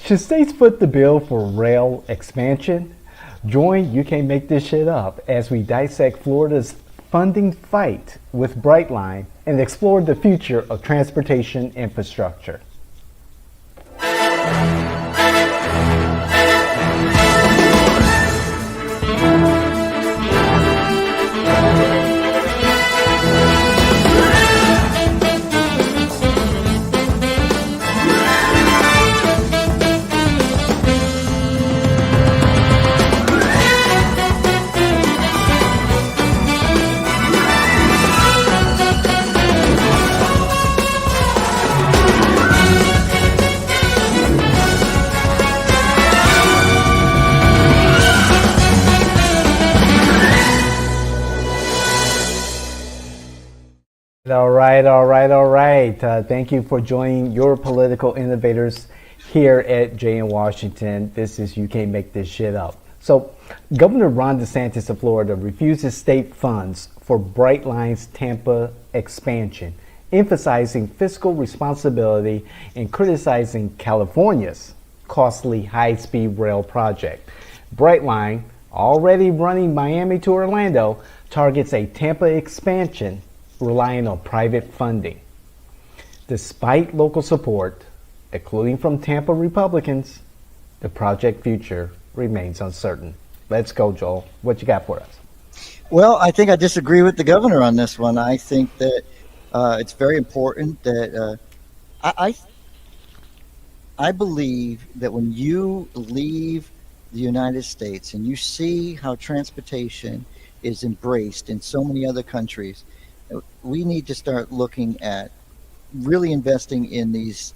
Should states foot the bill for rail expansion? Join You Can't Make This Shit Up as we dissect Florida's funding fight with Brightline and explore the future of transportation infrastructure. All right. Thank you for joining your political innovators here at Jay in Washington. This is You Can't Make This Shit Up. So, Governor Ron DeSantis of Florida refuses state funds for Brightline's Tampa expansion, emphasizing fiscal responsibility and criticizing California's costly high-speed rail project. Brightline, already running Miami to Orlando, targets a Tampa expansion relying on private funding. Despite local support, including from Tampa Republicans, the project future remains uncertain. Let's go, Joel. What you got for us? Well, I think I disagree with the governor on this one. I think that it's very important that I believe that when you leave the United States and you see how transportation is embraced in so many other countries, we need to start looking at really investing in these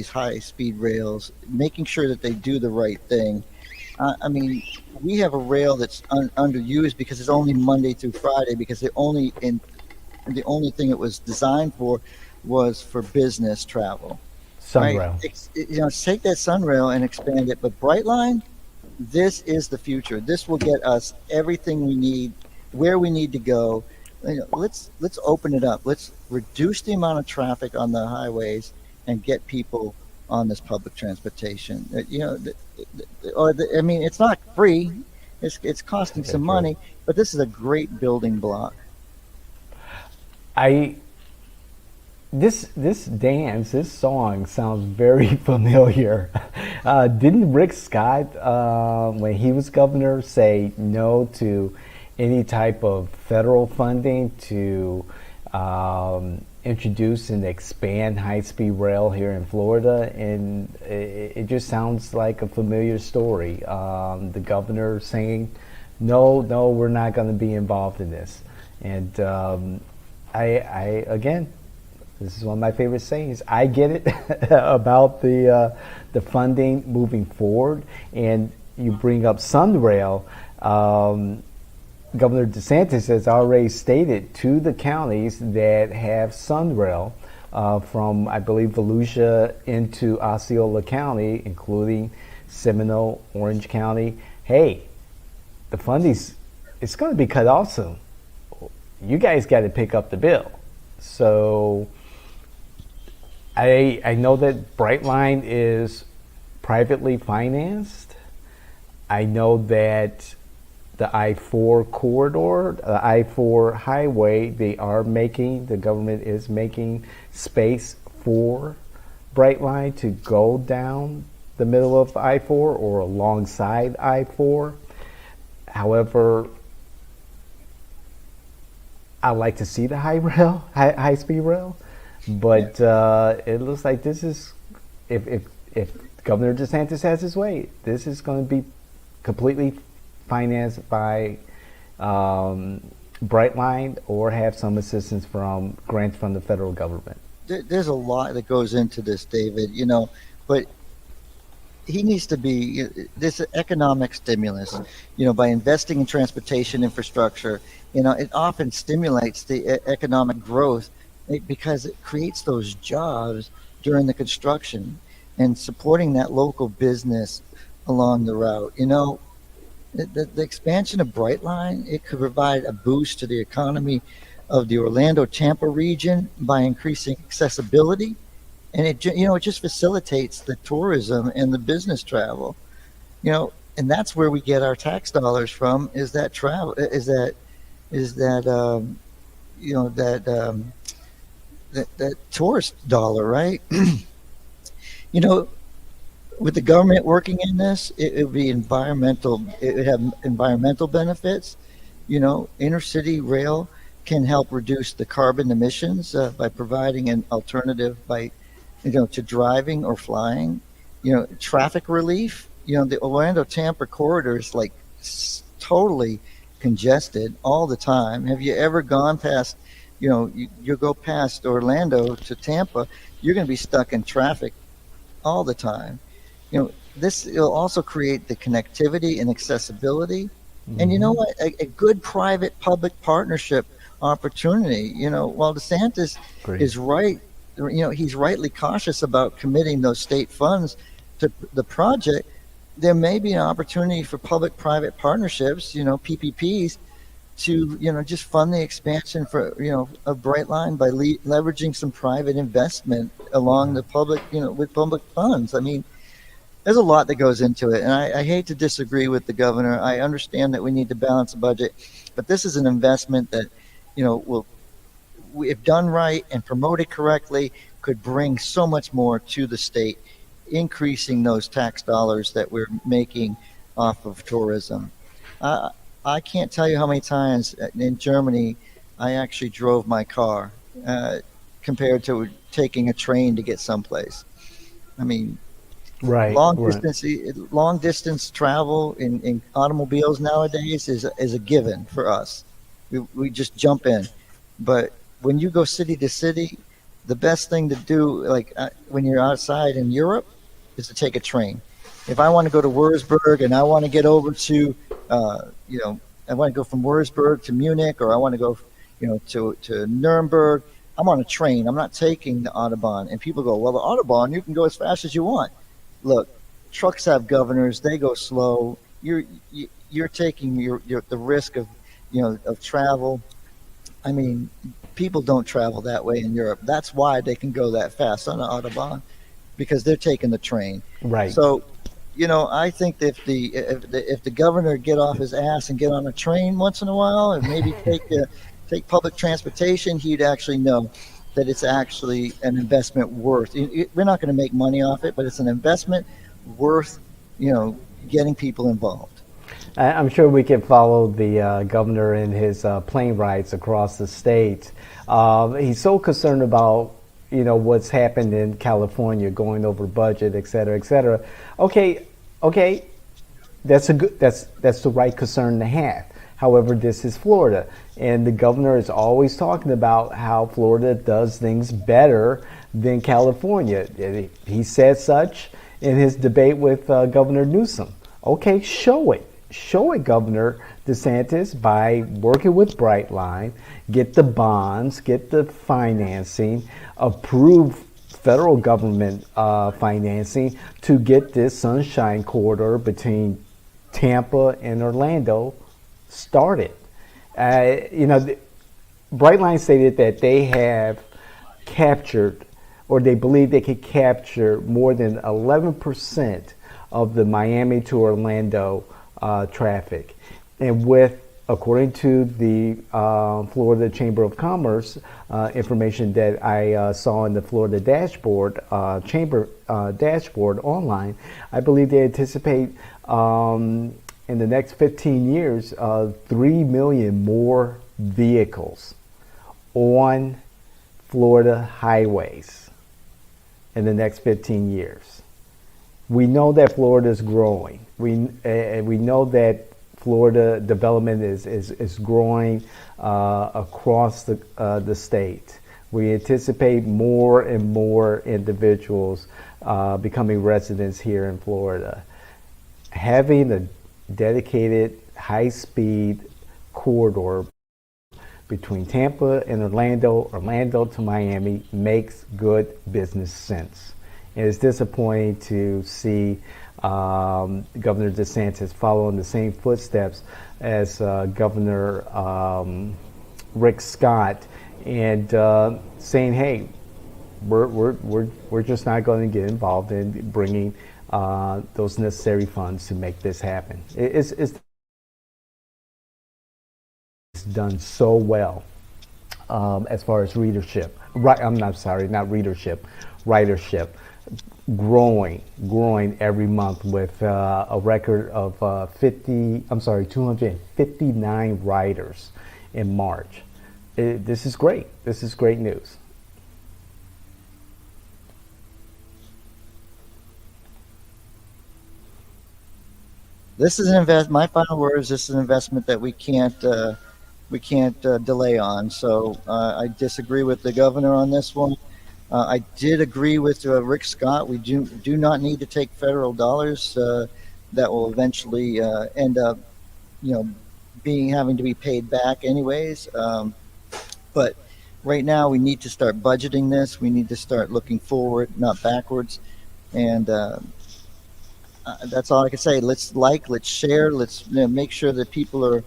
high-speed rails, making sure that they do the right thing. I mean, we have a rail that's underused because it's only Monday through Friday, because the only thing it was designed for was for business travel. Sunrail. Right? Take that Sunrail and expand it. But Brightline, this is the future. This will get us everything we need, where we need to go. Let's open it up. Let's reduce the amount of traffic on the highways and get people on this public transportation. I mean, it's not free. It's costing some money, but this is a great building block. This song sounds very familiar. Didn't Rick Scott, when he was governor, say no to any type of federal funding to introduce and expand high-speed rail here in Florida? And it just sounds like a familiar story. The governor saying, no, we're not going to be involved in this. And again, this is one of my favorite sayings. I get it about the funding moving forward. And you bring up Sunrail. Governor DeSantis has already stated to the counties that have Sunrail from, I believe, Volusia into Osceola County, including Seminole, Orange County. Hey, the funding's it's going to be cut off soon. You guys got to pick up the bill. So I know that Brightline is privately financed. I know that the I-4 corridor, the I-4 highway, the government is making space for Brightline to go down the middle of I-4 or alongside I-4. However, I like to see the high-speed rail, but it looks like this is, if Governor DeSantis has his way, this is going to be completely financed by Brightline or have some assistance from grants from the federal government. There's a lot that goes into this, David, but he needs to be this economic stimulus, by investing in transportation infrastructure. It often stimulates the economic growth because it creates those jobs during the construction and supporting that local business along the route. The expansion of Brightline, it could provide a boost to the economy of the Orlando-Tampa region by increasing accessibility and it just facilitates the tourism and the business travel. And that's where we get our tax dollars from. Is that travel? Is that that tourist dollar, right? you know, with the government working in this, it would be environmental. It would have environmental benefits. Inner city rail can help reduce the carbon emissions by providing an alternative to driving or flying. Traffic relief. The Orlando Tampa corridor is like totally congested all the time. Have you ever gone past? You go past Orlando to Tampa, you're going to be stuck in traffic all the time. This will also create the connectivity and accessibility. And you know what? A good private-public partnership opportunity. While DeSantis Great. is right, he's rightly cautious about committing those state funds to the project. There may be an opportunity for public-private partnerships, PPPs, to just fund the expansion of Brightline by leveraging some private investment along the public, with public funds. I mean, there's a lot that goes into it, and I hate to disagree with the governor. I understand that we need to balance the budget, but this is an investment that, will, if done right and promoted correctly, could bring so much more to the state, increasing those tax dollars that we're making off of tourism. I can't tell you how many times in Germany I actually drove my car compared to taking a train to get someplace. I mean, Right. long distance travel in automobiles nowadays is a given for us. We just jump in. But when you go city to city, the best thing to do, like when you're outside in Europe, is to take a train. If I want to go to Würzburg and I want to get over to, I want to go from Würzburg to Munich, or I want to go, to Nuremberg, I'm on a train. I'm not taking the Autobahn. And people go, well, the Autobahn, you can go as fast as you want. Look, trucks have governors. They go slow. You're taking the risk of, of travel. I mean, people don't travel that way in Europe. That's why they can go that fast on the Autobahn, because they're taking the train. Right. So, I think if the governor get off his ass and get on a train once in a while, and maybe take public transportation, he'd actually know that it's actually an investment worth. We're not going to make money off it, but it's an investment worth, getting people involved. I'm sure we can follow the governor in his plane rides across the state. He's so concerned about what's happened in California, going over budget, et cetera, et cetera. Okay, that's the right concern to have. However, this is Florida, and the governor is always talking about how Florida does things better than California. He said such in his debate with Governor Newsom. Okay, show it. Show it, Governor DeSantis, by working with Brightline, get the bonds, get the financing, approve federal government financing to get this Sunshine Corridor between Tampa and Orlando started. Brightline stated that they have captured, or they believe they could capture, more than 11% of the Miami to Orlando traffic. And according to the Florida Chamber of Commerce information that I saw in the Florida dashboard, Chamber dashboard online, I believe they anticipate in the next 15 years, 3 million more vehicles on Florida highways in the next 15 years. We know that Florida is growing. We know that Florida development is growing across the state. We anticipate more and more individuals becoming residents here in Florida. Having a dedicated high-speed corridor between Tampa and Orlando to Miami makes good business sense. And it's disappointing to see Governor DeSantis following the same footsteps as Governor Rick Scott, and saying, hey, we're just not going to get involved in bringing those necessary funds to make this happen. It's done so well as far as readership. Right, I'm not sorry, not readership, ridership. Growing every month with a record of 259 riders in March. This is great. This is great news. This is my final words. This is an investment that we can't delay on. So I disagree with the governor on this one. I did agree with Rick Scott. We do not need to take federal dollars that will eventually end up, having to be paid back anyways. But right now, we need to start budgeting this. We need to start looking forward, not backwards. And that's all I can say. Let's share. Let's make sure that people are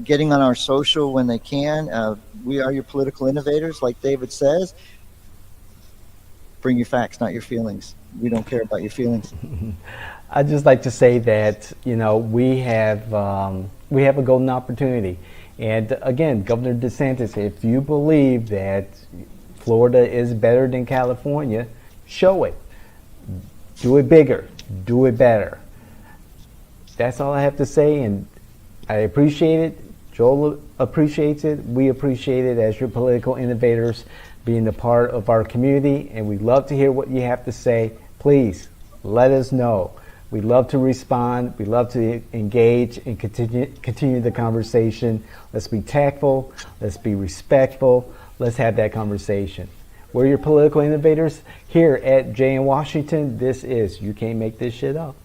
getting on our social when they can. We are your political innovators, like David says. Bring your facts, not your feelings. We don't care about your feelings. I'd just like to say that we have a golden opportunity, and again, Governor DeSantis, if you believe that Florida is better than California, show it. Do it bigger. Do it better. That's all I have to say, and I appreciate it. Joel appreciates it. We appreciate it as your political innovators being a part of our community, and we'd love to hear what you have to say. Please let us know. We love to respond. We love to engage and continue the conversation. Let's be tactful. Let's be respectful. Let's have that conversation. We're your political innovators here at Jay in Washington. This is You Can't Make This Shit Up.